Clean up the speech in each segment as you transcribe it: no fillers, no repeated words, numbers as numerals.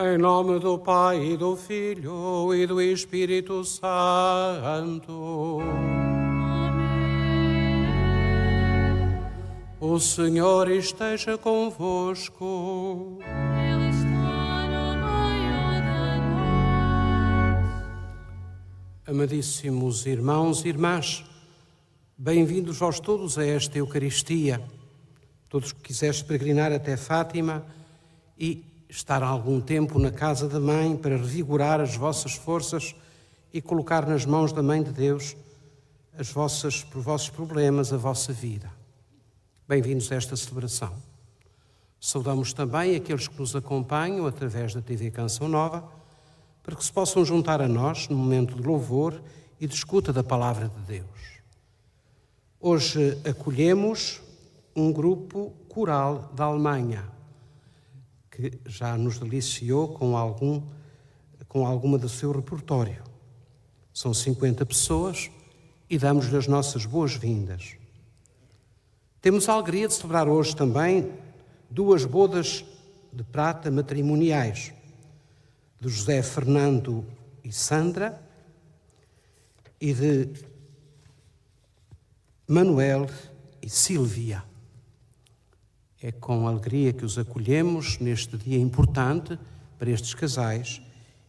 Em nome do Pai, e do Filho e do Espírito Santo. Amém. O Senhor esteja convosco. Ele está no meio de nós. Amadíssimos irmãos e irmãs, bem-vindos vós todos a esta Eucaristia. Todos que quiseres peregrinar até Fátima e estar algum tempo na casa da Mãe para revigorar as vossas forças e colocar nas mãos da Mãe de Deus os vossos problemas, a vossa vida. Bem-vindos a esta celebração. Saudamos também aqueles que nos acompanham através da TV Canção Nova, para que se possam juntar a nós no momento de louvor e de escuta da Palavra de Deus. Hoje acolhemos um grupo coral da Alemanha, que já nos deliciou com alguma do seu repertório. São 50 pessoas e damos-lhe as nossas boas-vindas. Temos a alegria de celebrar hoje também 2 bodas de prata matrimoniais, de José Fernando e Sandra e de Manuel e Sílvia. É com alegria que os acolhemos neste dia importante para estes casais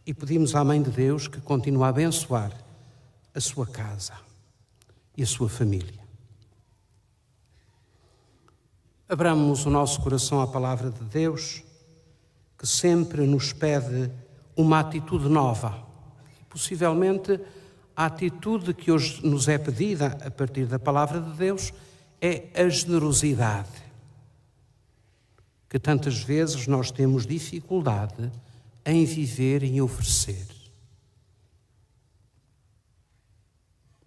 e pedimos à Mãe de Deus que continue a abençoar a sua casa e a sua família. Abramos o nosso coração à Palavra de Deus, que sempre nos pede uma atitude nova. Possivelmente, a atitude que hoje nos é pedida a partir da Palavra de Deus é a generosidade, que tantas vezes nós temos dificuldade em viver e em oferecer.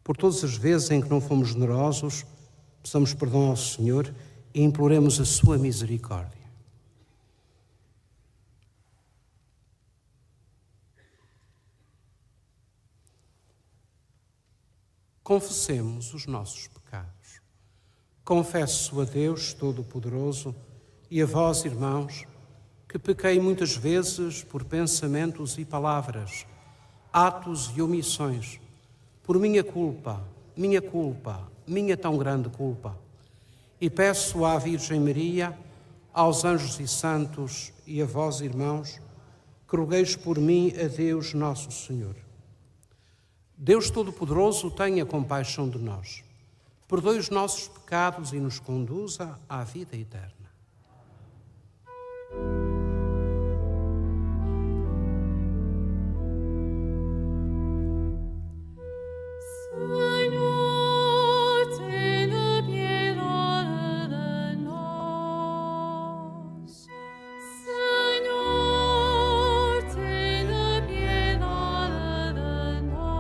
Por todas as vezes em que não fomos generosos, peçamos perdão ao Senhor e imploremos a sua misericórdia. Confessemos os nossos pecados. Confesso a Deus Todo-Poderoso e a vós, irmãos, que pequei muitas vezes por pensamentos e palavras, atos e omissões, por minha culpa, minha tão grande culpa. E peço à Virgem Maria, aos anjos e santos e a vós, irmãos, que rogueis por mim a Deus Nosso Senhor. Deus Todo-Poderoso, tenha compaixão de nós, perdoe os nossos pecados e nos conduza à vida eterna. Senhor, tenha piedade de nós. Senhor, tenha piedade de nós.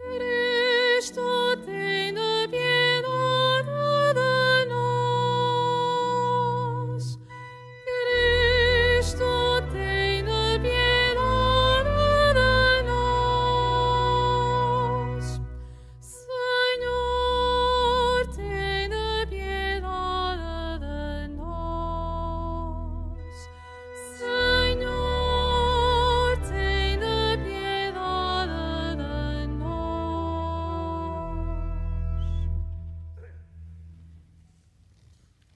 Cristo, tenha piedade de nós. Cristo, tenha piedade de nós. Senhor, tenha piedade de nós. Senhor, tenha piedade de nós.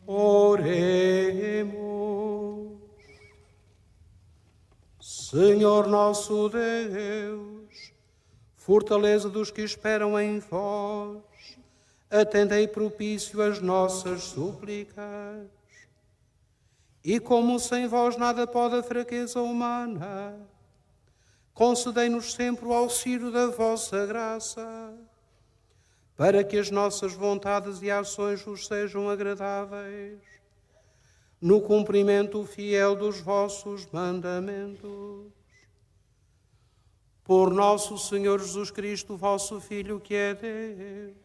Oremos. Senhor nosso Deus, fortaleza dos que esperam em vós, atendei propício as nossas súplicas. E como sem vós nada pode a fraqueza humana, concedei-nos sempre o auxílio da vossa graça, para que as nossas vontades e ações vos sejam agradáveis, no cumprimento fiel dos vossos mandamentos. Por nosso Senhor Jesus Cristo, vosso Filho, que é Deus,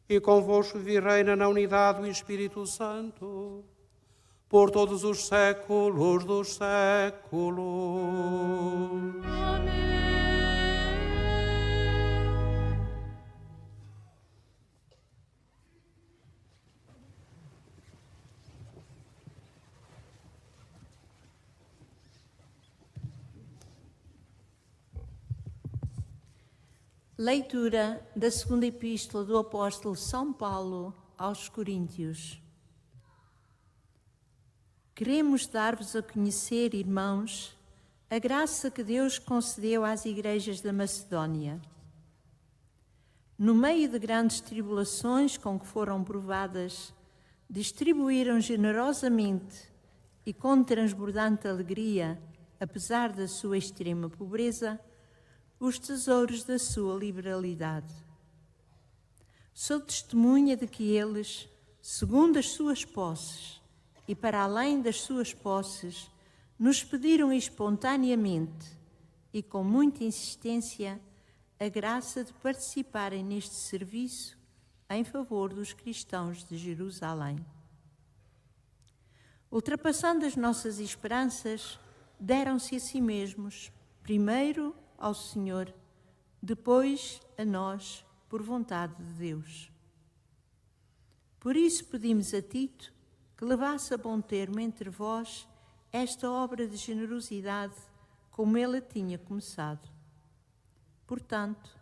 e convosco vive e reina na unidade do Espírito Santo, por todos os séculos dos séculos. Amém. Leitura da segunda epístola do apóstolo São Paulo aos Coríntios. Queremos dar-vos a conhecer, irmãos, a graça que Deus concedeu às igrejas da Macedónia. No meio de grandes tribulações com que foram provadas, distribuíram generosamente e com transbordante alegria, apesar da sua extrema pobreza, os tesouros da sua liberalidade. Sou testemunha de que eles, segundo as suas posses e para além das suas posses, nos pediram espontaneamente e com muita insistência a graça de participarem neste serviço em favor dos cristãos de Jerusalém. Ultrapassando as nossas esperanças, deram-se a si mesmos, primeiro ao Senhor, depois a nós, por vontade de Deus. Por isso pedimos a Tito que levasse a bom termo entre vós esta obra de generosidade, como ele a tinha começado. Portanto,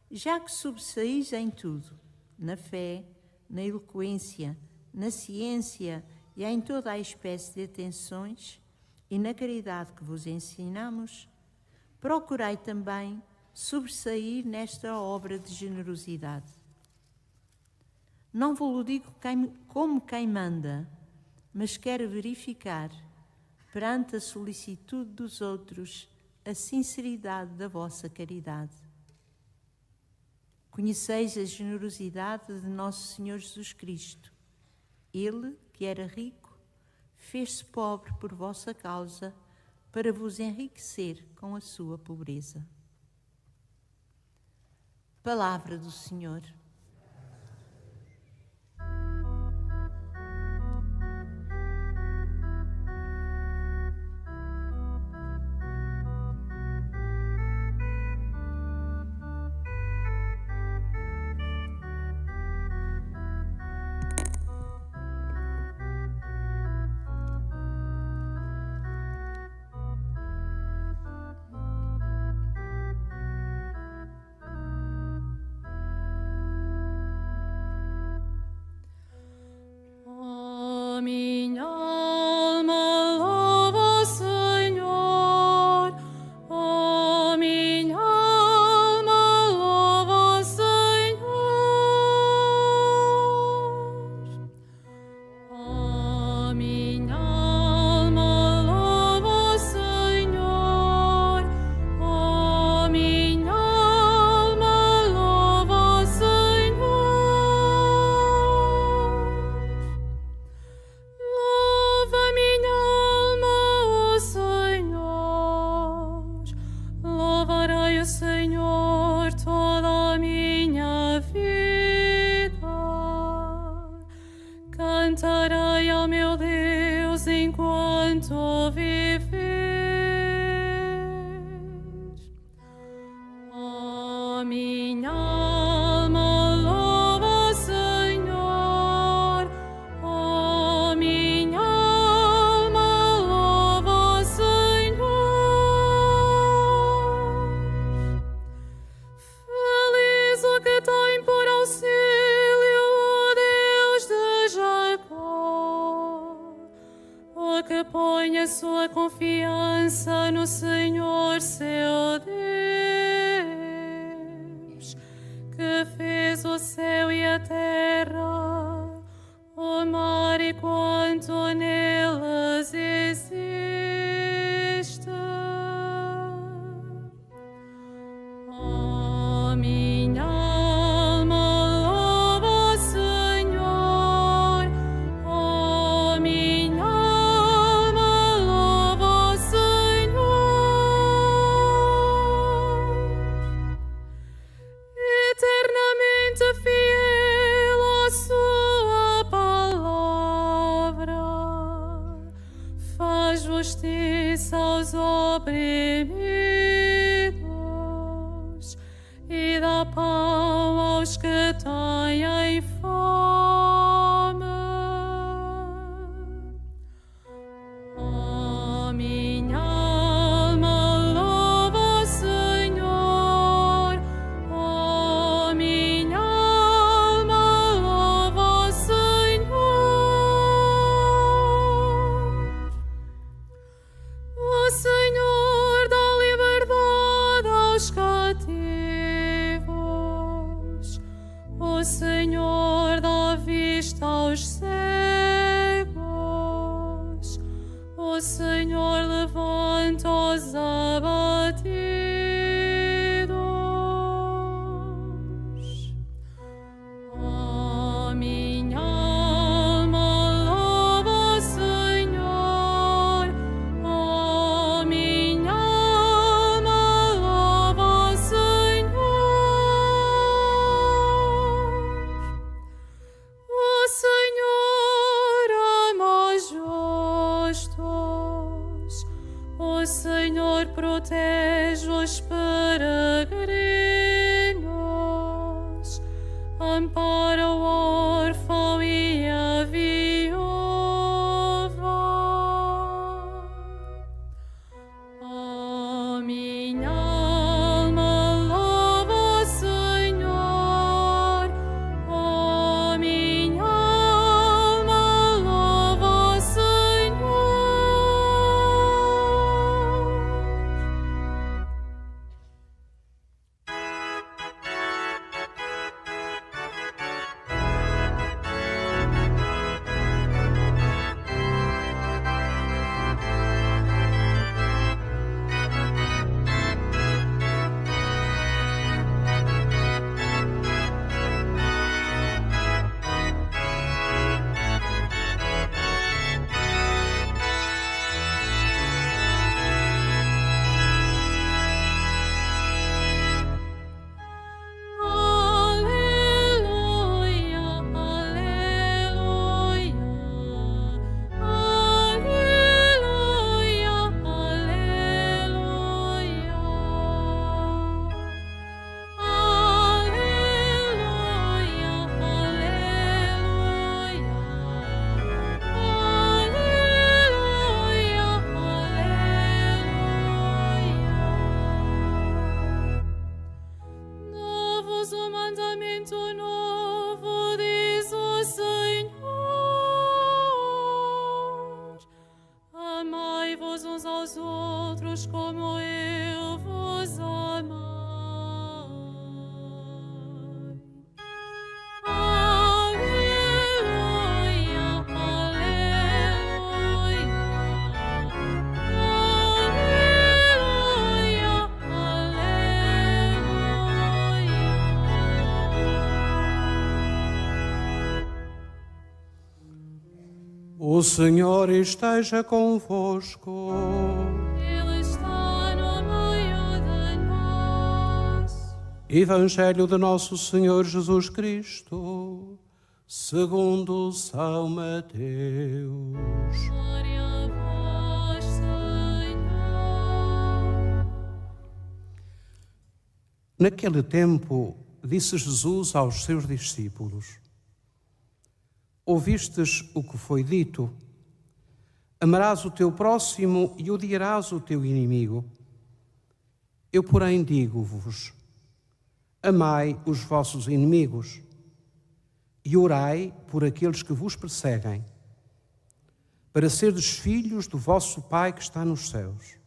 já que sobressaís em tudo, na fé, na eloquência, na ciência e em toda a espécie de atenções, e na caridade que vos ensinamos, procurai também sobressair nesta obra de generosidade. Não vos digo como quem manda, mas quero verificar, perante a solicitude dos outros, a sinceridade da vossa caridade. Conheceis a generosidade de nosso Senhor Jesus Cristo. Ele, que era rico, fez-se pobre por vossa causa, para vos enriquecer com a sua pobreza. Palavra do Senhor. minha alma louva o Senhor. Oh, minha alma louva o Senhor. Feliz o que tem por auxílio o Deus de Jacó, o que põe a sua confiança no Senhor seu Deus, que fez o céu e a terra, o mar e quanto neles existe. Oh, minha alma louva o Senhor. Oh, minha alma louva o Senhor. Eternamente fiel à sua palavra, faz justiça aos oprimidos e dá pão aos que têm fome. Oh, minha alma louva o Senhor. Oh, minha alma louva o Senhor. O Senhor dá liberdade aos cativos. O Senhor dá vista aos cegos. O Senhor levanta os abatidos. Oh, minha alma louva o Senhor. Oh, minha alma louva o Senhor. O Senhor ama os justos. O Senhor protege os peregrinos. Ampara o órfão e a viúva. Oh, minha alma louva o Senhor. Oh, minha alma louva o Senhor. O Senhor esteja convosco. Ele está no meio de nós. Evangelho de Nosso Senhor Jesus Cristo, segundo São Mateus. Glória a vós, Senhor. Naquele tempo, disse Jesus aos seus discípulos: ouvistes o que foi dito? Amarás o teu próximo e odiarás o teu inimigo. Eu, porém, digo-vos: amai os vossos inimigos e orai por aqueles que vos perseguem, para serdes filhos do vosso Pai que está nos céus.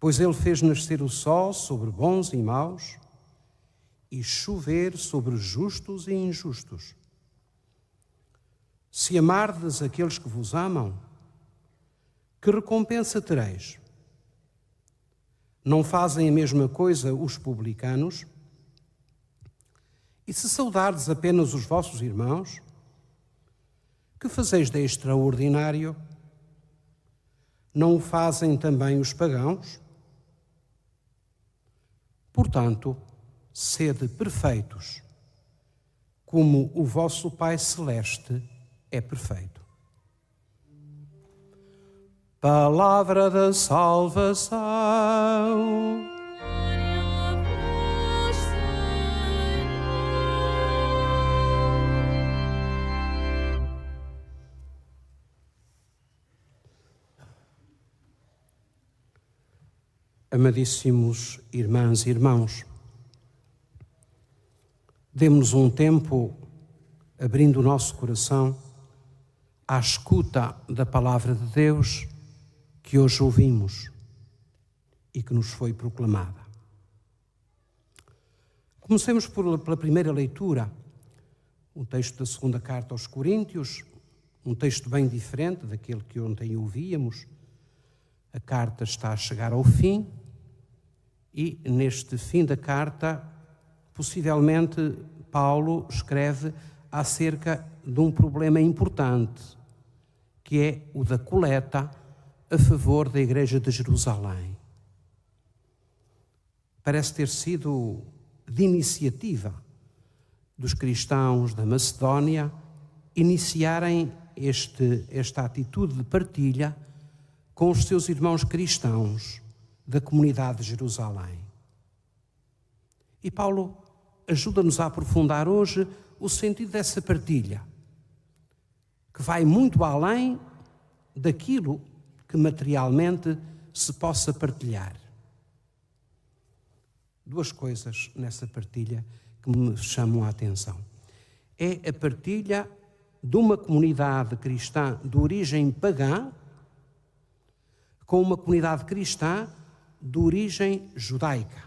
Pois ele fez nascer o sol sobre bons e maus e chover sobre justos e injustos. Se amardes aqueles que vos amam, que recompensa tereis? Não fazem a mesma coisa os publicanos? E se saudardes apenas os vossos irmãos, que fazeis de extraordinário? Não o fazem também os pagãos? Portanto, sede perfeitos, como o vosso Pai Celeste é perfeito. Palavra da salvação. Glória a vós, Senhor. Amadíssimos irmãs e irmãos, demos-nos um tempo abrindo o nosso coração à escuta da palavra de Deus que hoje ouvimos e que nos foi proclamada. Comecemos pela primeira leitura, o texto da segunda carta aos Coríntios, um texto bem diferente daquele que ontem ouvíamos. A carta está a chegar ao fim e, neste fim da carta, possivelmente Paulo escreve acerca de um problema importante, que é o da coleta a favor da Igreja de Jerusalém. Parece ter sido de iniciativa dos cristãos da Macedónia iniciarem esta atitude de partilha com os seus irmãos cristãos da comunidade de Jerusalém. E Paulo ajuda-nos a aprofundar hoje o sentido dessa partilha, que vai muito além daquilo que materialmente se possa partilhar. Duas coisas nessa partilha que me chamam a atenção. É a partilha de uma comunidade cristã de origem pagã com uma comunidade cristã de origem judaica.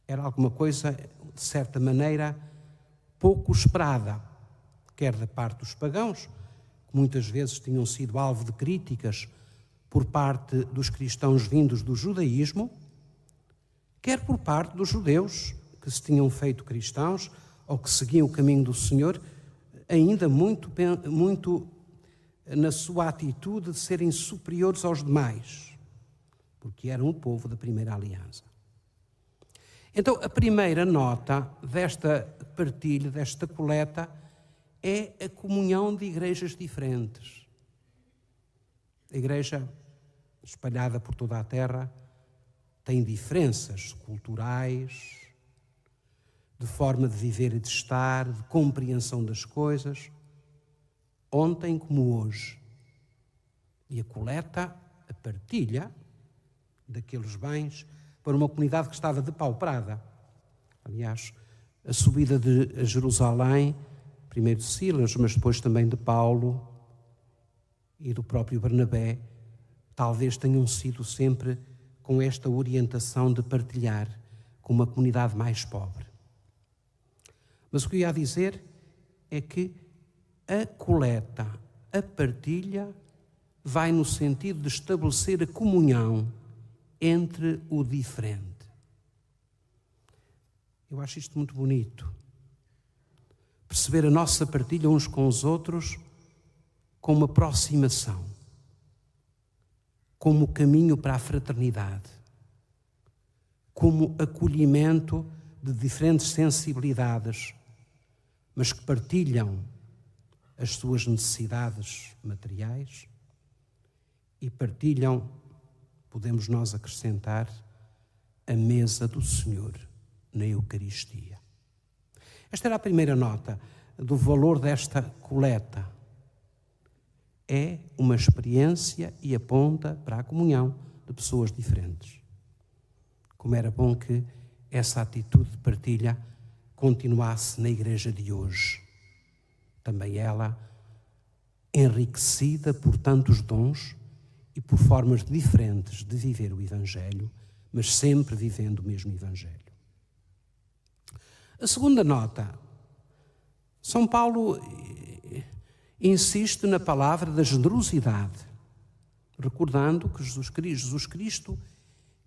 Era alguma coisa, de certa maneira, pouco esperada, quer da parte dos pagãos, que muitas vezes tinham sido alvo de críticas por parte dos cristãos vindos do judaísmo, quer por parte dos judeus, que se tinham feito cristãos ou que seguiam o caminho do Senhor, ainda muito na sua atitude de serem superiores aos demais, porque eram o povo da primeira aliança. Então, a primeira nota desta partilha, desta coleta, é a comunhão de igrejas diferentes. A igreja, espalhada por toda a terra, tem diferenças culturais, de forma de viver e de estar, de compreensão das coisas, ontem como hoje. E a coleta, a partilha daqueles bens para uma comunidade que estava depauperada. Aliás, a subida de Jerusalém, primeiro de Silas, mas depois também de Paulo e do próprio Barnabé, talvez tenham sido sempre com esta orientação de partilhar com uma comunidade mais pobre. Mas o que eu ia dizer é que a coleta, a partilha, vai no sentido de estabelecer a comunhão entre o diferente. Eu acho isto muito bonito. Perceber a nossa partilha uns com os outros como aproximação, como caminho para a fraternidade, como acolhimento de diferentes sensibilidades, mas que partilham as suas necessidades materiais e partilham, podemos nós acrescentar, a mesa do Senhor na Eucaristia. Esta era a primeira nota do valor desta coleta. É uma experiência e aponta para a comunhão de pessoas diferentes. Como era bom que essa atitude de partilha continuasse na igreja de hoje. Também ela enriquecida por tantos dons e por formas diferentes de viver o Evangelho, mas sempre vivendo o mesmo Evangelho. A segunda nota, São Paulo insiste na palavra da generosidade, recordando que Jesus Cristo,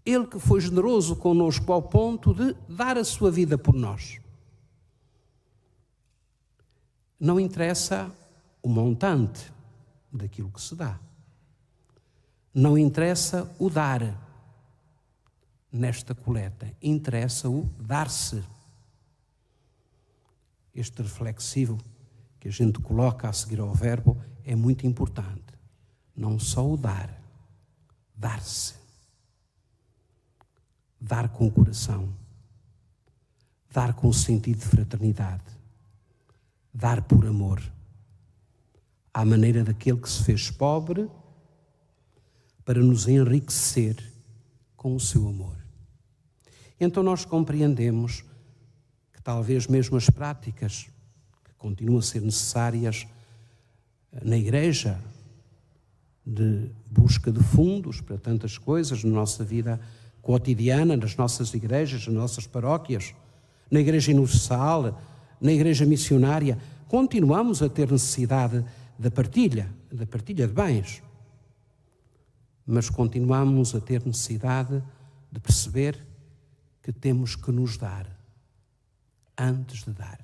Ele que foi generoso conosco ao ponto de dar a sua vida por nós. Não interessa o montante daquilo que se dá. Não interessa o dar nesta coleta, interessa o dar-se. Este reflexivo que a gente coloca a seguir ao verbo é muito importante. Não só o dar, dar-se. Dar com o coração. Dar com sentido de fraternidade. Dar por amor. À maneira daquele que se fez pobre para nos enriquecer com o seu amor. Então nós compreendemos que talvez mesmo as práticas que continuam a ser necessárias na Igreja de busca de fundos para tantas coisas na nossa vida cotidiana, nas nossas igrejas, nas nossas paróquias, na Igreja Universal, na Igreja Missionária, continuamos a ter necessidade da partilha de bens. Mas continuamos a ter necessidade de perceber que temos que nos dar antes de dar.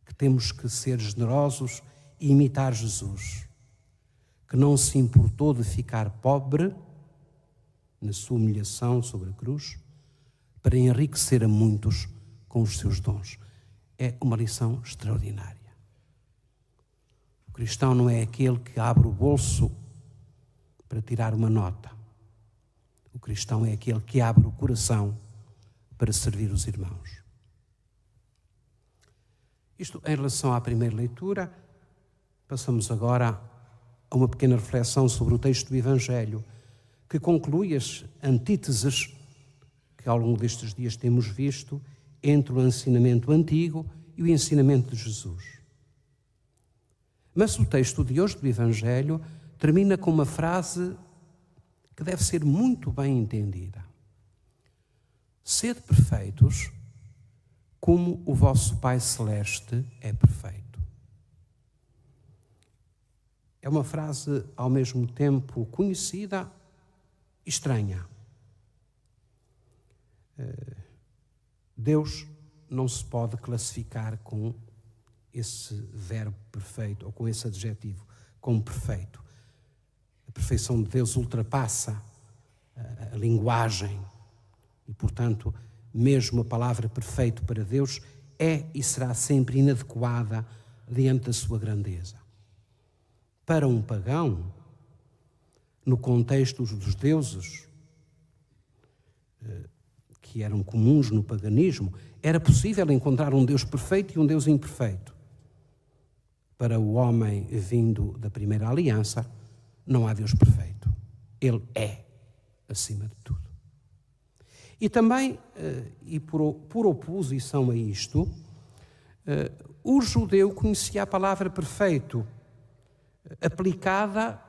Que temos que ser generosos e imitar Jesus, que não se importou de ficar pobre na sua humilhação sobre a cruz para enriquecer a muitos com os seus dons. É uma lição extraordinária. O cristão não é aquele que abre o bolso para tirar uma nota. O cristão é aquele que abre o coração para servir os irmãos. Isto em relação à primeira leitura. Passamos agora a uma pequena reflexão sobre o texto do Evangelho, que conclui as antíteses que ao longo destes dias temos visto entre o ensinamento antigo e o ensinamento de Jesus. Mas o texto de hoje do Evangelho termina com uma frase que deve ser muito bem entendida. Sede perfeitos, como o vosso Pai Celeste é perfeito. É uma frase ao mesmo tempo conhecida e estranha. Deus não se pode classificar com esse verbo perfeito ou com esse adjetivo, como perfeito. A perfeição de Deus ultrapassa a linguagem e, portanto, mesmo a palavra perfeito para Deus é e será sempre inadequada diante da sua grandeza. Para um pagão, no contexto dos deuses que eram comuns no paganismo, era possível encontrar um Deus perfeito e um Deus imperfeito. Para o homem vindo da primeira aliança, não há Deus perfeito. Ele é, acima de tudo. E também, e por oposição a isto, o judeu conhecia a palavra perfeito aplicada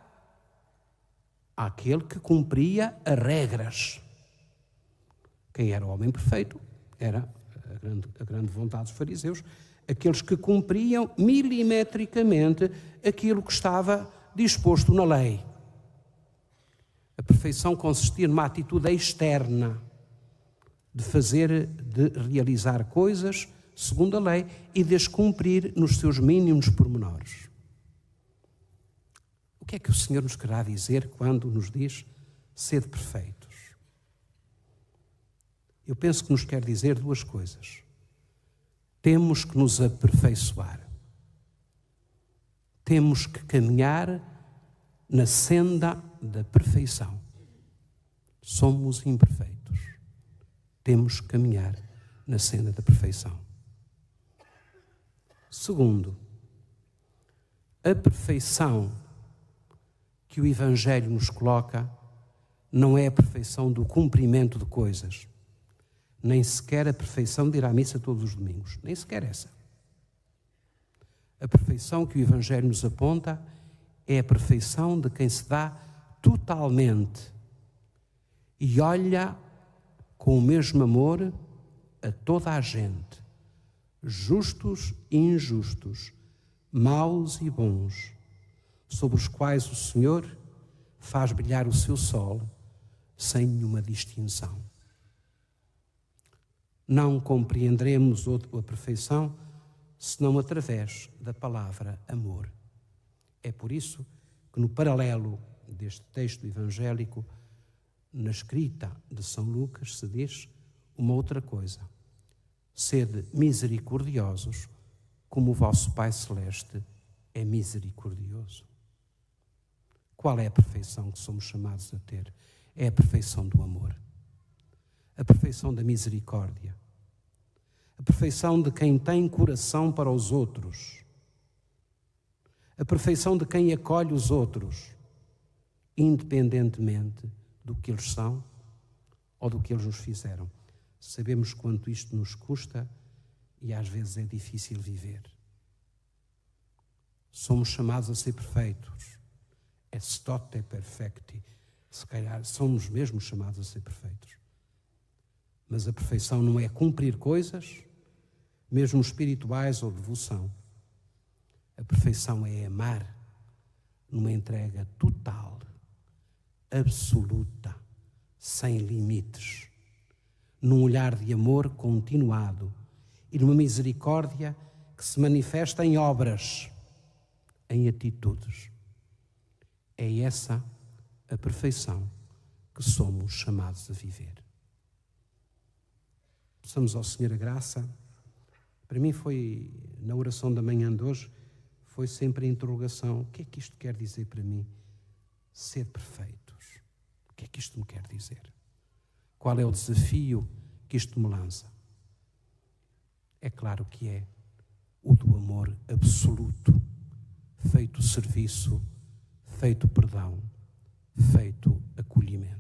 àquele que cumpria as regras. Quem era o homem perfeito era a grande vontade dos fariseus, aqueles que cumpriam milimetricamente aquilo que estava disposto na lei. A perfeição consistia numa atitude externa de realizar coisas segundo a lei e de as cumprir nos seus mínimos pormenores. O que é que o Senhor nos querá dizer quando nos diz sede perfeitos? Eu penso que nos quer dizer duas coisas. Temos que nos aperfeiçoar. Temos que caminhar na senda da perfeição. Somos imperfeitos. temos que caminhar na senda da perfeição. Segundo, a perfeição que o Evangelho nos coloca não é a perfeição do cumprimento de coisas, nem sequer a perfeição de ir à missa todos os domingos, nem sequer essa. A perfeição que o Evangelho nos aponta é a perfeição de quem se dá totalmente e olha com o mesmo amor a toda a gente, justos e injustos, maus e bons, sobre os quais o Senhor faz brilhar o seu sol sem nenhuma distinção. Não compreenderemos a perfeição senão através da palavra amor. É por isso que no paralelo deste texto evangélico, na escrita de São Lucas, se diz uma outra coisa: sede misericordiosos, como o vosso Pai Celeste é misericordioso. Qual é a perfeição que somos chamados a ter? É a perfeição do amor, a perfeição da misericórdia, a perfeição de quem tem coração para os outros, a perfeição de quem acolhe os outros, independentemente do que eles são ou do que eles nos fizeram. Sabemos quanto isto nos custa e às vezes é difícil viver. Somos chamados a ser perfeitos. Est tote perfecti. Se calhar somos mesmo chamados a ser perfeitos. Mas a perfeição não é cumprir coisas, mesmo espirituais ou devoção. A perfeição é amar numa entrega total, absoluta, sem limites, num olhar de amor continuado e numa misericórdia que se manifesta em obras, em atitudes. É essa a perfeição que somos chamados a viver. Peçamos ao Senhor a graça. Para mim foi, na oração da manhã de hoje, foi sempre a interrogação: o que é que isto quer dizer para mim? Ser perfeitos. O que é que isto me quer dizer? Qual é o desafio que isto me lança? É claro que é o do amor absoluto, feito serviço, feito perdão, feito acolhimento.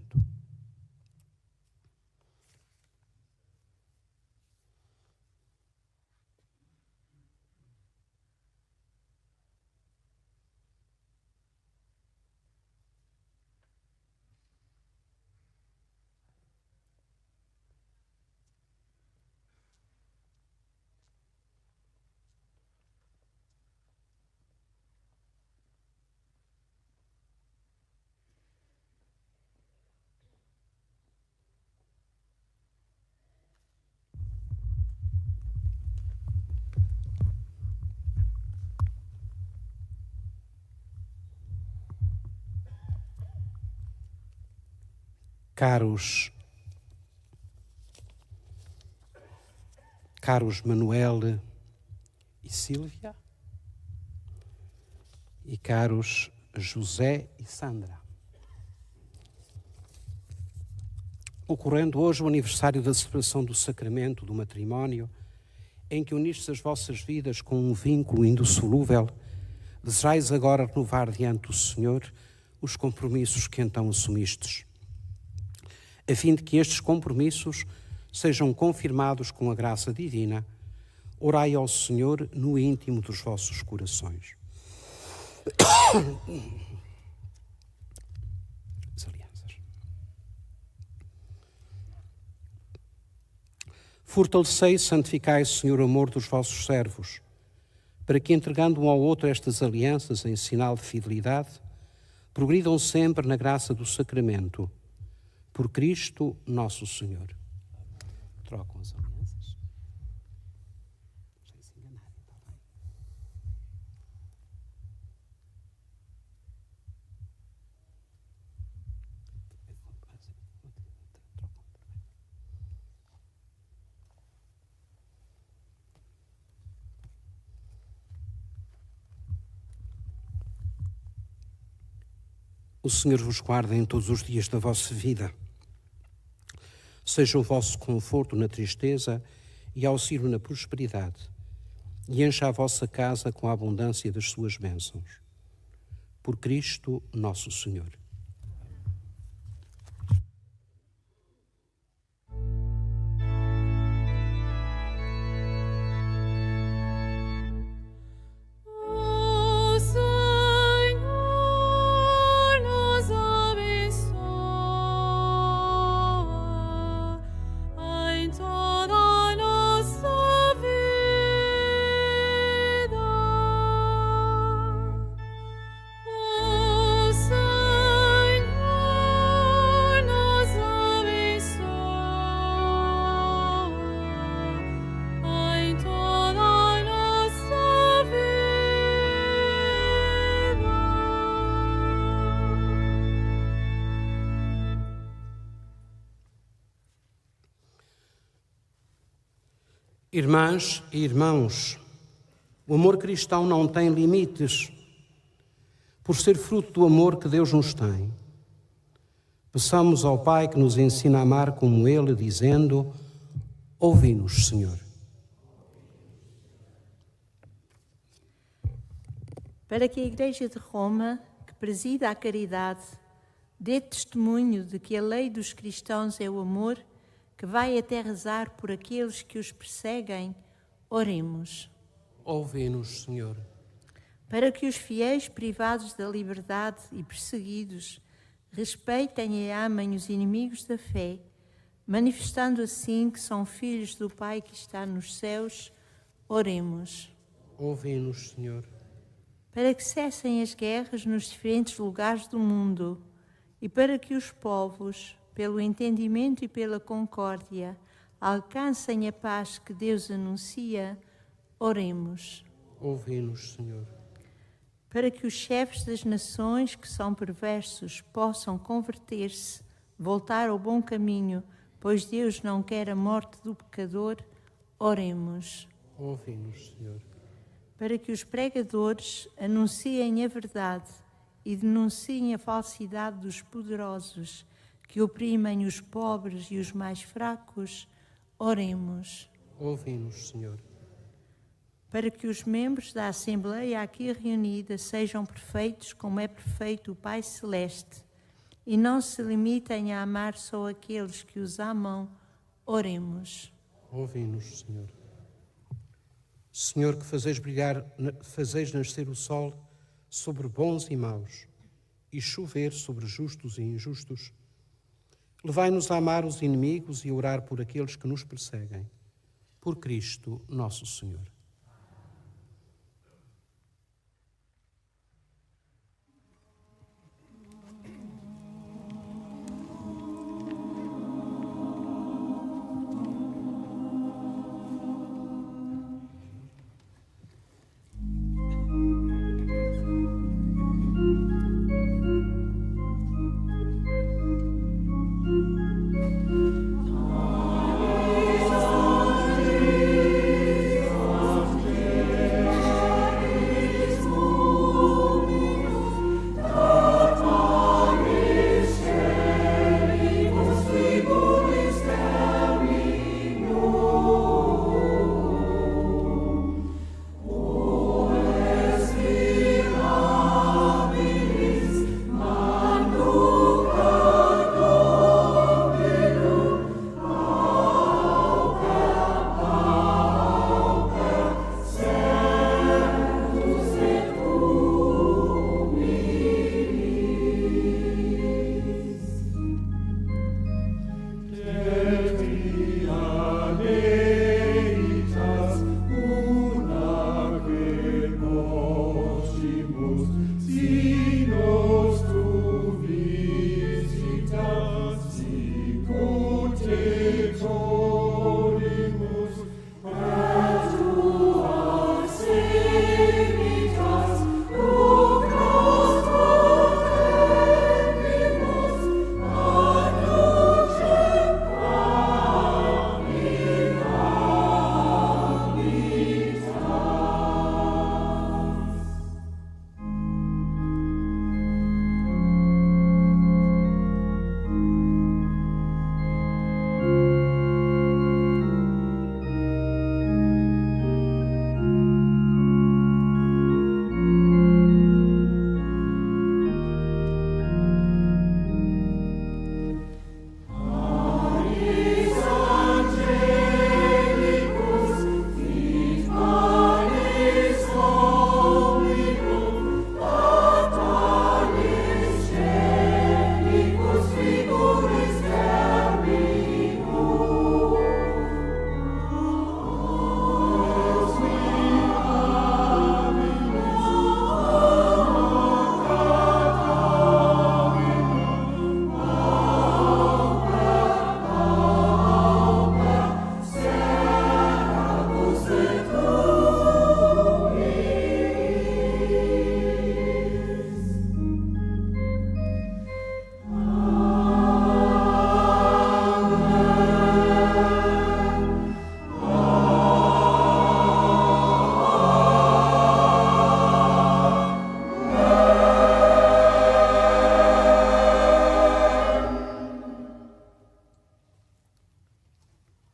Caros Manuel e Sílvia, e caros José e Sandra, ocorrendo hoje o aniversário da celebração do sacramento do matrimónio, em que unistes as vossas vidas com um vínculo indissolúvel, desejais agora renovar diante do Senhor os compromissos que então assumistes, a fim de que estes compromissos sejam confirmados com a graça divina. Orai ao Senhor no íntimo dos vossos corações. As alianças. Fortalecei e santificai, Senhor, o amor dos vossos servos, para que, entregando um ao outro estas alianças em sinal de fidelidade, progridam sempre na graça do sacramento. Por Cristo nosso Senhor. Trocam as alianças. Sem se enganarem, está bem? O Senhor vos guarda em todos os dias da vossa vida. seja o vosso conforto na tristeza e auxílio na prosperidade, e encha a vossa casa com a abundância das suas bênçãos. Por Cristo nosso Senhor. Irmãs e irmãos, o amor cristão não tem limites, por ser fruto do amor que Deus nos tem. Peçamos ao Pai que nos ensina a amar como Ele, dizendo: ouvi-nos, Senhor. Para que a Igreja de Roma, que presida a caridade, dê testemunho de que a lei dos cristãos é o amor, que vai até rezar por aqueles que os perseguem, oremos. Ouvi-nos, Senhor. Para que os fiéis privados da liberdade e perseguidos respeitem e amem os inimigos da fé, manifestando assim que são filhos do Pai que está nos céus, oremos. Ouvi-nos, Senhor. Para que cessem as guerras nos diferentes lugares do mundo e para que os povos, pelo entendimento e pela concórdia, alcancem a paz que Deus anuncia, oremos. Ouvi-nos, Senhor. Para que os chefes das nações que são perversos possam converter-se, voltar ao bom caminho, pois Deus não quer a morte do pecador, oremos. Ouvi-nos, Senhor. Para que os pregadores anunciem a verdade e denunciem a falsidade dos poderosos, que oprimem os pobres e os mais fracos, oremos. Ouvi-nos, Senhor. Para que os membros da Assembleia aqui reunida sejam perfeitos como é perfeito o Pai Celeste e não se limitem a amar só aqueles que os amam, oremos. Ouvi-nos, Senhor. Senhor, que fazeis nascer o sol sobre bons e maus e chover sobre justos e injustos, levai-nos a amar os inimigos e a orar por aqueles que nos perseguem. Por Cristo nosso Senhor.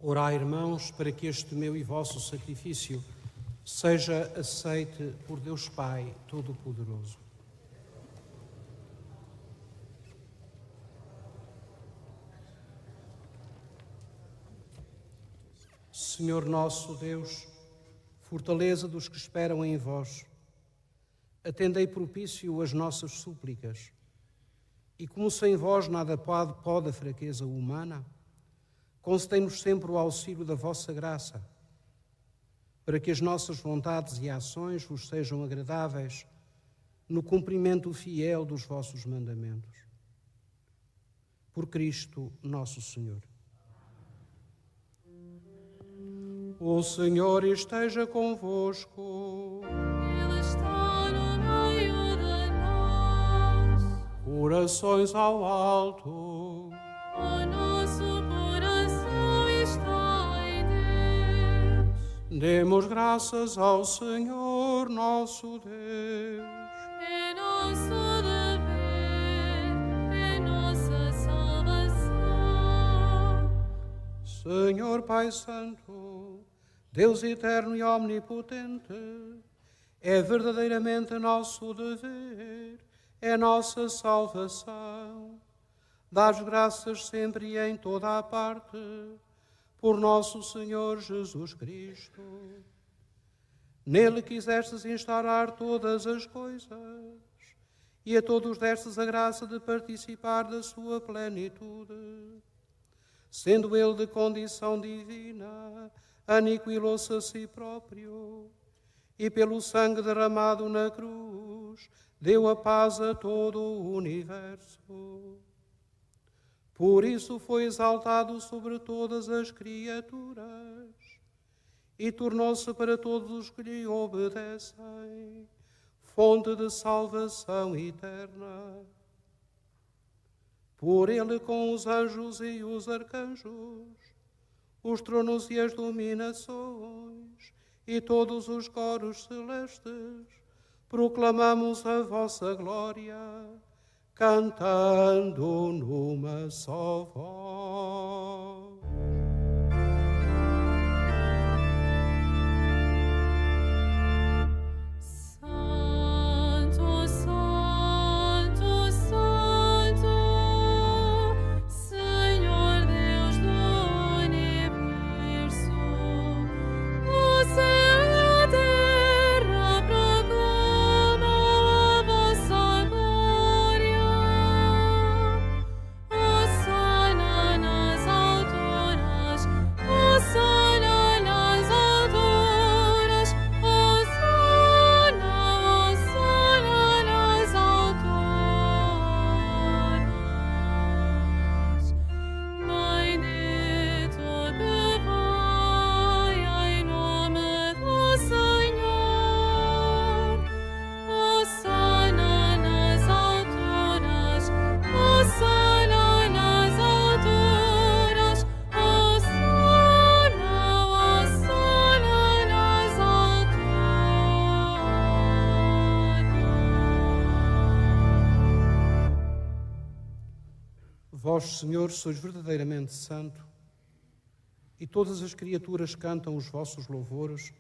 Orai, irmãos, para que este meu e vosso sacrifício seja aceite por Deus Pai Todo-Poderoso. Senhor nosso Deus, fortaleza dos que esperam em vós, atendei propício as nossas súplicas, e como sem vós nada pode a fraqueza humana, concedei-nos sempre o auxílio da vossa graça, para que as nossas vontades e ações vos sejam agradáveis no cumprimento fiel dos vossos mandamentos. Por Cristo nosso Senhor. O Senhor esteja convosco. Ele está no meio de nós. Corações ao alto. O nosso coração está em Deus. Demos graças ao Senhor nosso Deus. É nosso dever, é nossa salvação. Senhor Pai Santo, Deus eterno e omnipotente, é verdadeiramente nosso dever, é nossa salvação. Dás graças sempre e em toda a parte, por nosso Senhor Jesus Cristo. Nele quisestes instaurar todas as coisas, e a todos destes a graça de participar da sua plenitude. Sendo ele de condição divina, aniquilou-se a si próprio, e pelo sangue derramado na cruz, deu a paz a todo o universo. Por isso foi exaltado sobre todas as criaturas, e tornou-se para todos os que lhe obedecem, fonte de salvação eterna. Por ele, com os anjos e os arcanjos, os tronos e as dominações, e todos os coros celestes, proclamamos a vossa glória, cantando numa só voz. Santo, Santo, Santo, Senhor Deus do universo, o céu e a terra proclamam a vossa glória. Hosana nas alturas, Hosana nas alturas, Hosana, Hosana nas alturas. Bendito que vai em nome do Senhor. Hosana nas alturas, Hosana nas alturas, Hosana, Hosana nas alturas. Vós, Senhor, sois verdadeiramente santo, e todas as criaturas cantam os vossos louvores,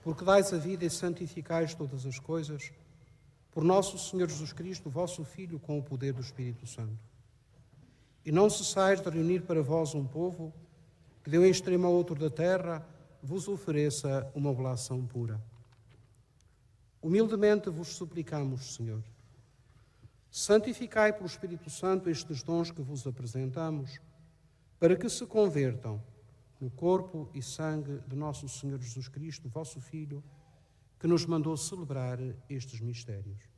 porque dais a vida e santificais todas as coisas, por nosso Senhor Jesus Cristo, vosso Filho, com o poder do Espírito Santo. E não cessais de reunir para vós um povo, que de um extremo ao outro da terra vos ofereça uma oblação pura. Humildemente vos suplicamos, Senhor, santificai pelo Espírito Santo estes dons que vos apresentamos, para que se convertam no corpo e sangue de nosso Senhor Jesus Cristo, vosso Filho, que nos mandou celebrar estes mistérios.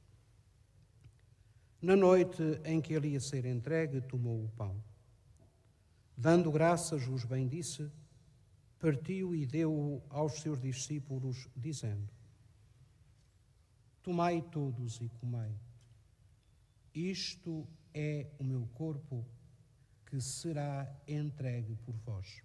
Na noite em que ele ia ser entregue, tomou o pão. Dando graças, os bendisse, partiu e deu-o aos seus discípulos, dizendo: Tomai todos e comei. Isto é o meu corpo, que será entregue por vós.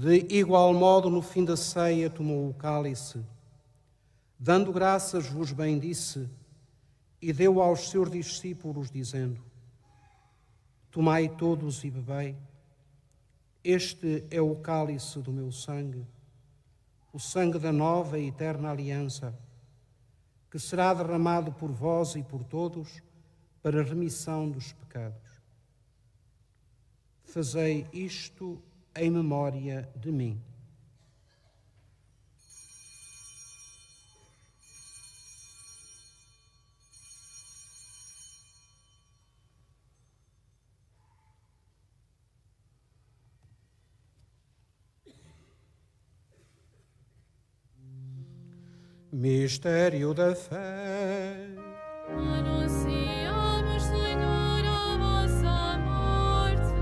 De igual modo, no fim da ceia, tomou o cálice, dando graças, vos bendisse, e deu aos seus discípulos, dizendo: tomai todos e bebei, este é o cálice do meu sangue, o sangue da nova e eterna aliança, que será derramado por vós e por todos para a remissão dos pecados. Fazei isto em memória de mim. Mistério da fé. Anunciamos, Senhor, a vossa morte,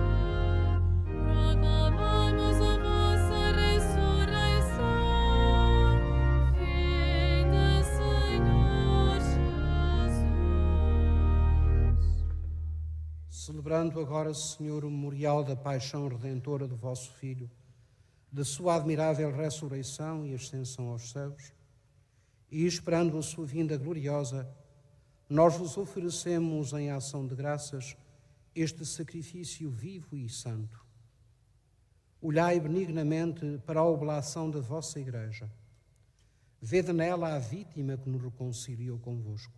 proclamamos a vossa ressurreição. Vinde, Senhor Jesus. Celebrando agora, Senhor, o memorial da paixão redentora do vosso Filho, da sua admirável ressurreição e ascensão aos céus, e esperando a sua vinda gloriosa, nós vos oferecemos em ação de graças este sacrifício vivo e santo. Olhai benignamente para a oblação da vossa Igreja. Vede nela a vítima que nos reconciliou convosco.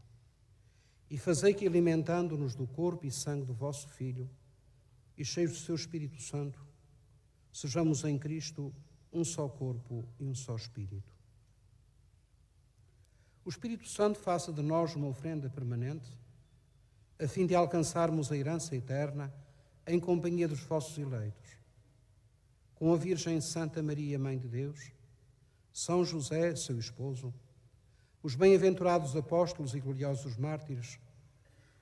E fazei que, alimentando-nos do corpo e sangue do vosso Filho, e cheios do seu Espírito Santo, sejamos em Cristo um só corpo e um só Espírito. O Espírito Santo faça de nós uma oferenda permanente, a fim de alcançarmos a herança eterna em companhia dos vossos eleitos. Com a Virgem Santa Maria, Mãe de Deus, São José, seu esposo, os bem-aventurados apóstolos e gloriosos mártires,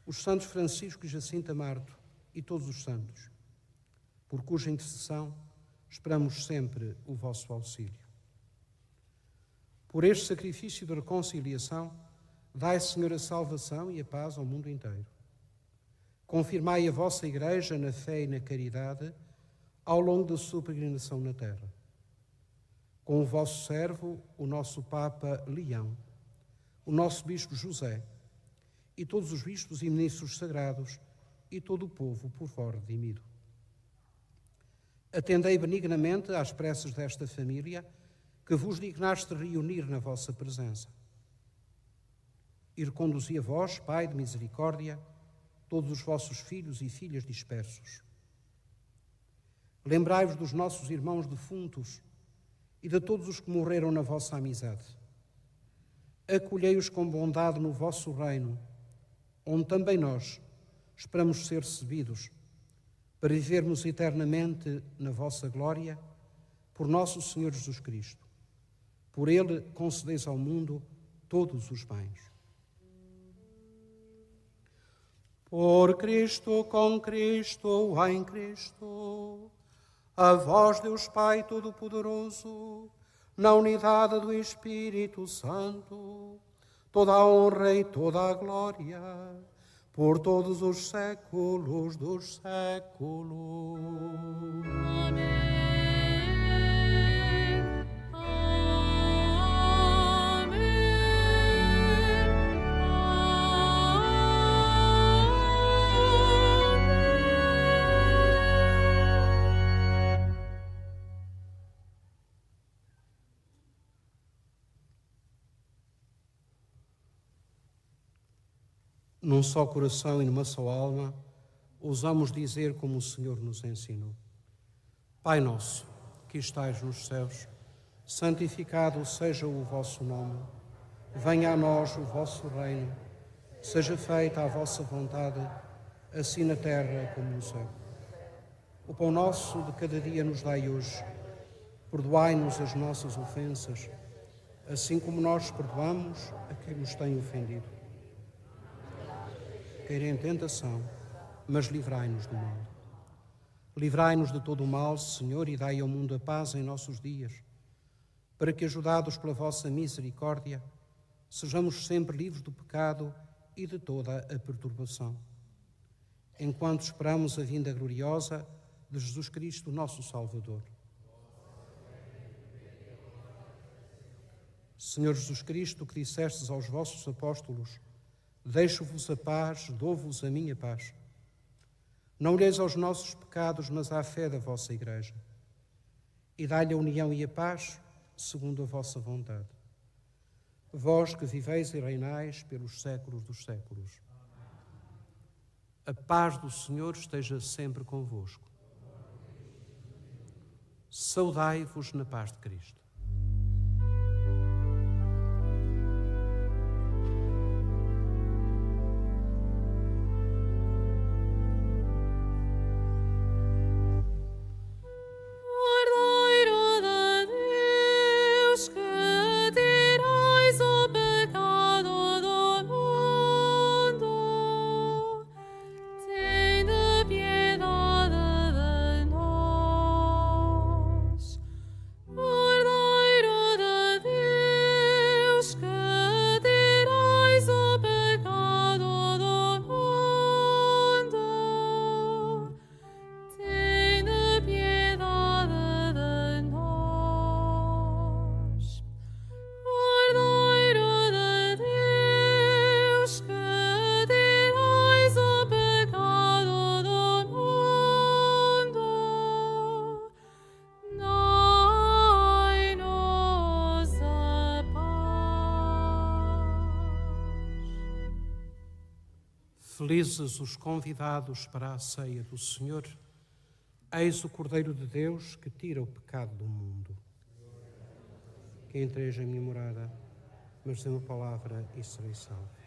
os santos Francisco e Jacinta Marto e todos os santos, por cuja intercessão esperamos sempre o vosso auxílio. Por este sacrifício de reconciliação, dai, Senhor, a salvação e a paz ao mundo inteiro. Confirmai a vossa Igreja na fé e na caridade ao longo da sua peregrinação na terra. Com o vosso servo, o nosso Papa Leão, o nosso Bispo José e todos os bispos e ministros sagrados e todo o povo por vós redimido. Atendei benignamente às preces desta família, que vos dignaste reunir na vossa presença. E reconduzi a vós, Pai de misericórdia, todos os vossos filhos e filhas dispersos. Lembrai-vos dos nossos irmãos defuntos e de todos os que morreram na vossa amizade. Acolhei-os com bondade no vosso reino, onde também nós esperamos ser recebidos, para vivermos eternamente na vossa glória, por nosso Senhor Jesus Cristo. Por ele concedeis ao mundo todos os bens. Por Cristo, com Cristo, em Cristo, a vós, Deus Pai Todo-Poderoso, na unidade do Espírito Santo, toda a honra e toda a glória, por todos os séculos dos séculos. Amém. Num só coração e numa só alma, ousamos dizer como o Senhor nos ensinou. Pai nosso, que estais nos céus, santificado seja o vosso nome. Venha a nós o vosso reino. Seja feita a vossa vontade, assim na terra como no céu. O pão nosso de cada dia nos dai hoje. Perdoai-nos as nossas ofensas, assim como nós perdoamos a quem nos tem ofendido. Queira em tentação, mas livrai-nos do mal. Livrai-nos de todo o mal, Senhor, e dai ao mundo a paz em nossos dias, para que, ajudados pela vossa misericórdia, sejamos sempre livres do pecado e de toda a perturbação, enquanto esperamos a vinda gloriosa de Jesus Cristo, nosso Salvador. Senhor Jesus Cristo, que dissestes aos vossos apóstolos: deixo-vos a paz, dou-vos a minha paz. Não olheis aos nossos pecados, mas à fé da vossa Igreja. E dai-lhe a união e a paz, segundo a vossa vontade. Vós que viveis e reinais pelos séculos dos séculos. A paz do Senhor esteja sempre convosco. Saudai-vos na paz de Cristo. Felizes os convidados para a ceia do Senhor. Eis o Cordeiro de Deus que tira o pecado do mundo. Que entreis em minha morada, mas dê uma palavra e serei salvo.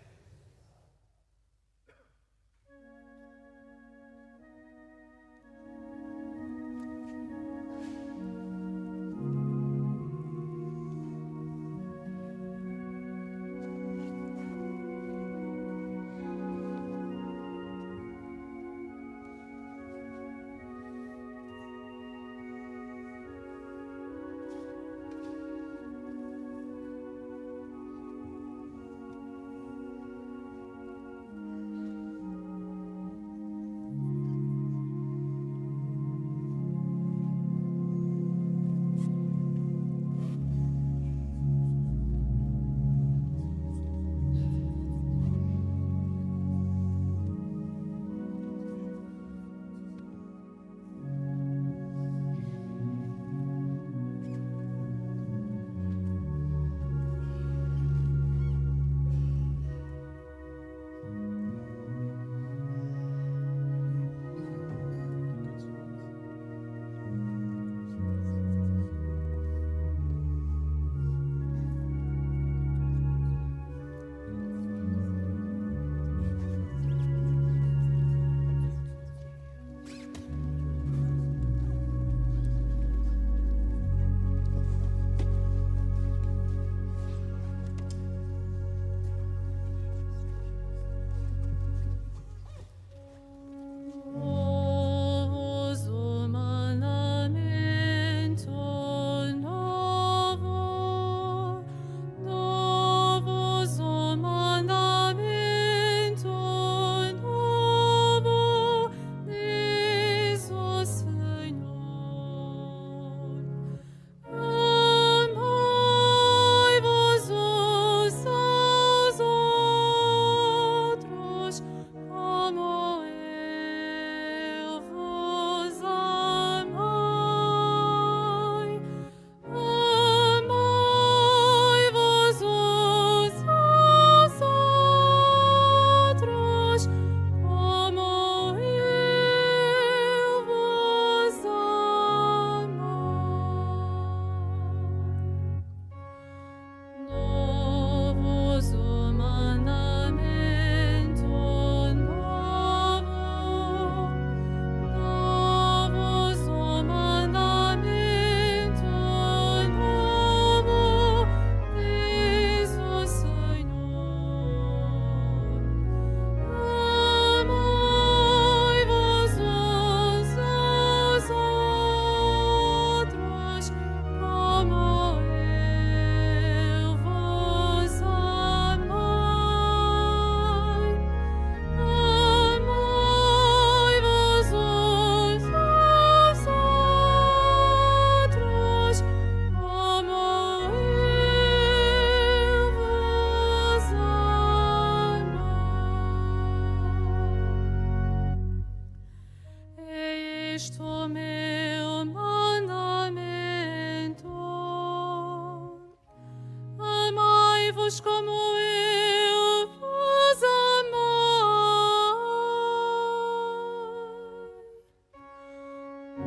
como eu vos amar.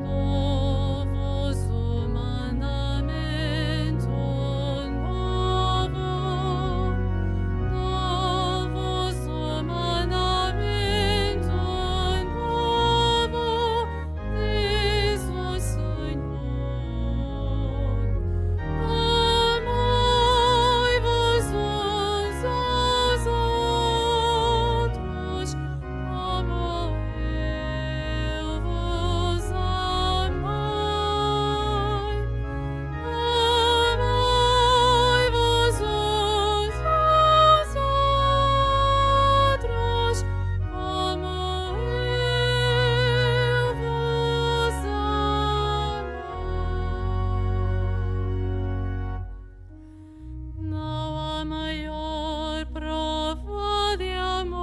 Dou-vos o mandamento novo, dou-vos o mandamento novo, diz o Senhor. Amai-vos uns aos outros, como eu vos amai. Amai-vos uns aos outros, como eu vos amai. Não há maior prova de amor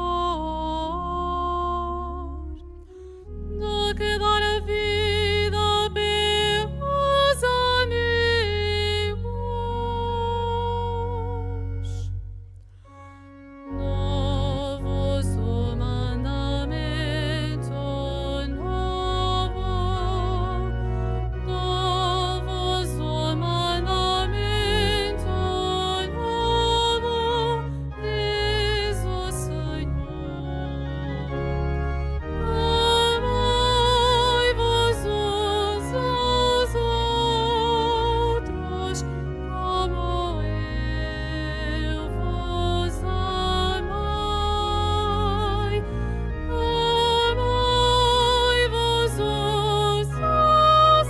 do que dar a vida pelos amigos. Dou-vos o mandamento novo, dou-vos o mandamento novo, diz o Senhor. Amai-vos uns aos outros, como eu vos amai. Amai-vos uns aos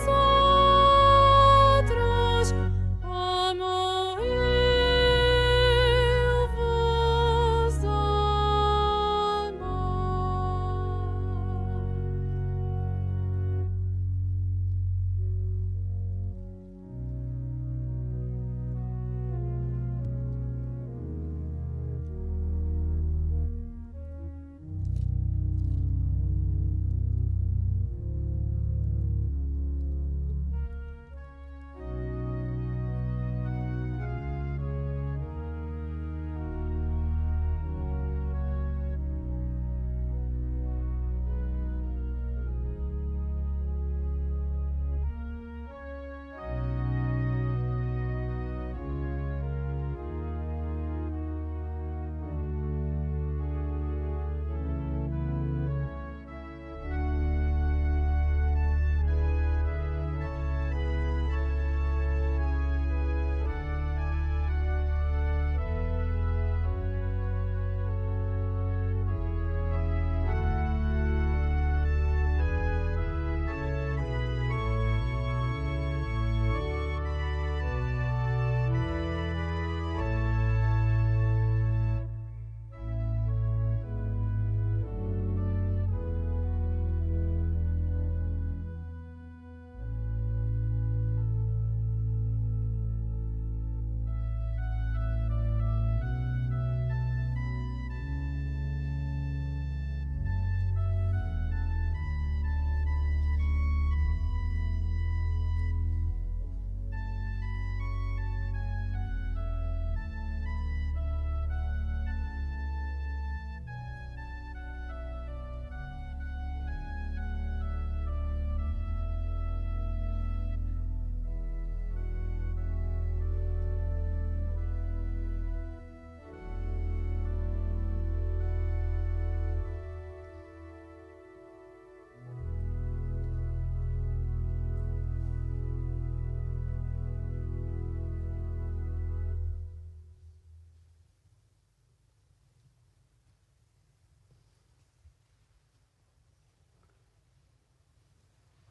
outros, como eu vos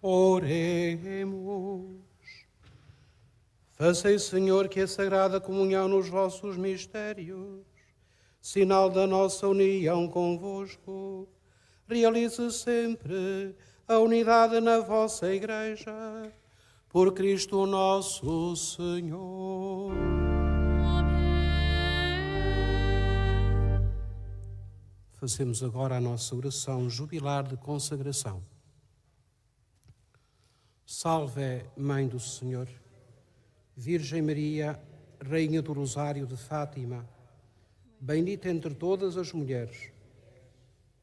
Oremos. Fazei, Senhor, que a Sagrada Comunhão nos vossos mistérios, sinal da nossa união convosco, realize sempre a unidade na vossa Igreja. Por Cristo nosso Senhor. Amém. Fazemos agora a nossa oração jubilar de consagração. Salve, Mãe do Senhor, Virgem Maria, Rainha do Rosário de Fátima, bendita entre todas as mulheres,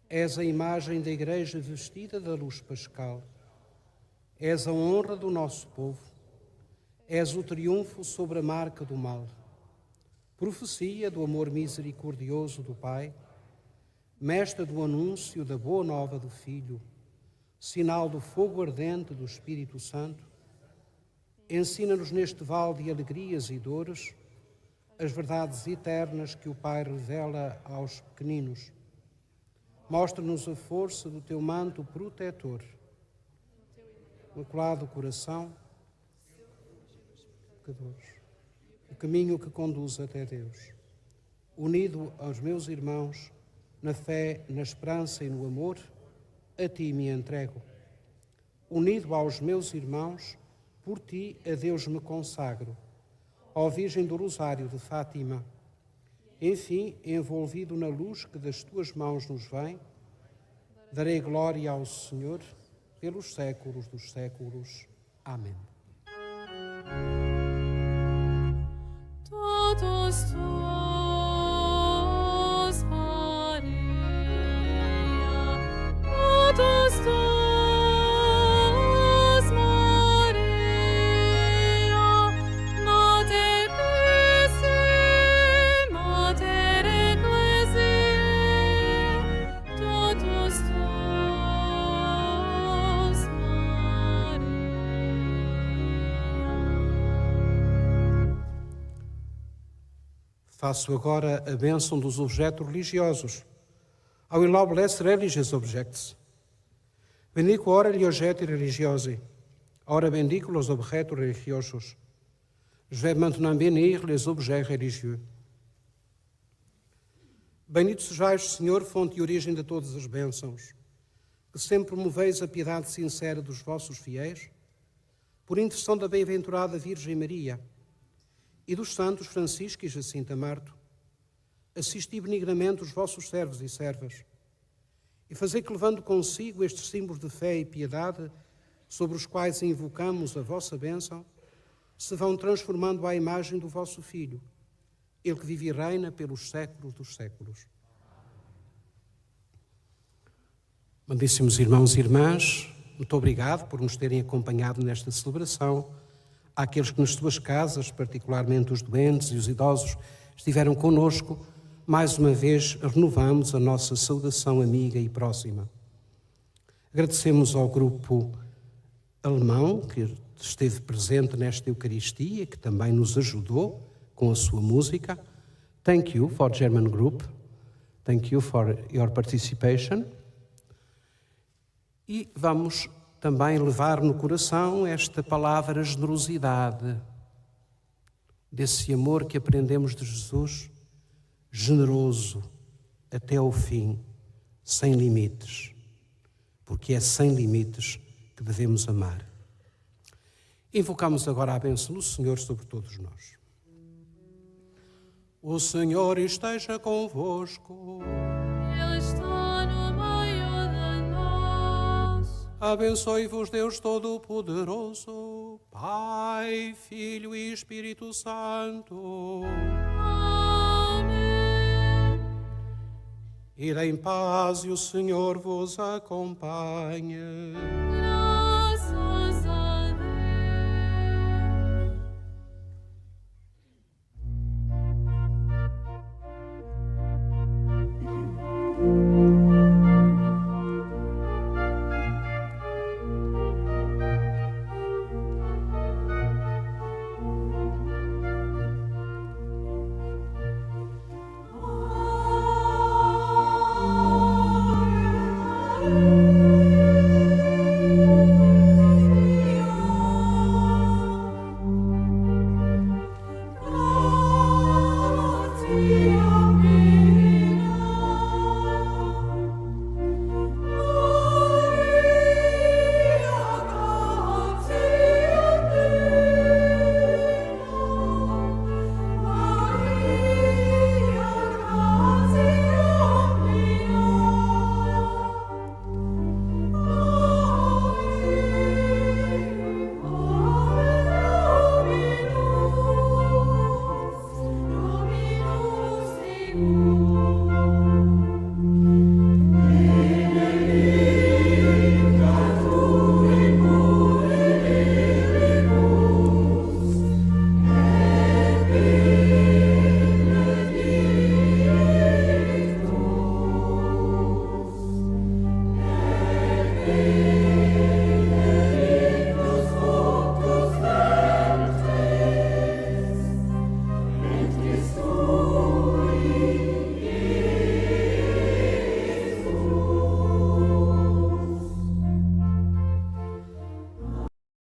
és a imagem da Igreja vestida da luz pascal, és a honra do nosso povo, és o triunfo sobre a marca do mal, profecia do amor misericordioso do Pai, mestra do anúncio da boa nova do Filho, sinal do fogo ardente do Espírito Santo. Ensina-nos neste vale de alegrias e dores as verdades eternas que o Pai revela aos pequeninos. Mostra-nos a força do teu manto protetor. Imaculado Coração, pecadores, o caminho que conduz até Deus. Unido aos meus irmãos, na fé, na esperança e no amor, a ti me entrego. Unido aos meus irmãos, por ti a Deus me consagro. Ó Virgem do Rosário de Fátima, enfim, envolvido na luz que das tuas mãos nos vem, darei glória ao Senhor pelos séculos dos séculos. Amém. Totus tuus, Maria, totus tuus, Maria, Mater Christi, Mater Ecclesiae, totus tuus, Maria. Faço agora a bênção dos objetos religiosos. I will now bless religious objects. Bendico ora gli oggetti religiosi. Ora bendico los objetos religiosos. Je vais maintenant bénir les objets religieux. Bendito sejais, Senhor, fonte e origem de todas as bênçãos, que sempre promoveis a piedade sincera dos vossos fiéis, por intercessão da bem-aventurada Virgem Maria e dos santos Francisco e Jacinta Marto, assisti benignamente os vossos servos e servas, e fazei que, levando consigo estes símbolos de fé e piedade, sobre os quais invocamos a vossa bênção, se vão transformando à imagem do vosso Filho, Ele que vive e reina pelos séculos dos séculos. Amadíssimos irmãos e irmãs, muito obrigado por nos terem acompanhado nesta celebração. Àqueles que nas suas casas, particularmente os doentes e os idosos, estiveram conosco, mais uma vez renovamos a nossa saudação amiga e próxima. Agradecemos ao grupo alemão que esteve presente nesta Eucaristia, que também nos ajudou com a sua música. Thank you for German group. Thank you for your participation. E vamos também levar no coração esta palavra generosidade, desse amor que aprendemos de Jesus, generoso até ao fim, sem limites, porque é sem limites que devemos amar. Invocamos agora a bênção do Senhor sobre todos nós. O Senhor esteja convosco. Ele está no meio de nós. Abençoe-vos Deus Todo-Poderoso, Pai, Filho e Espírito Santo. Amém. Ide em paz e o Senhor vos acompanhe.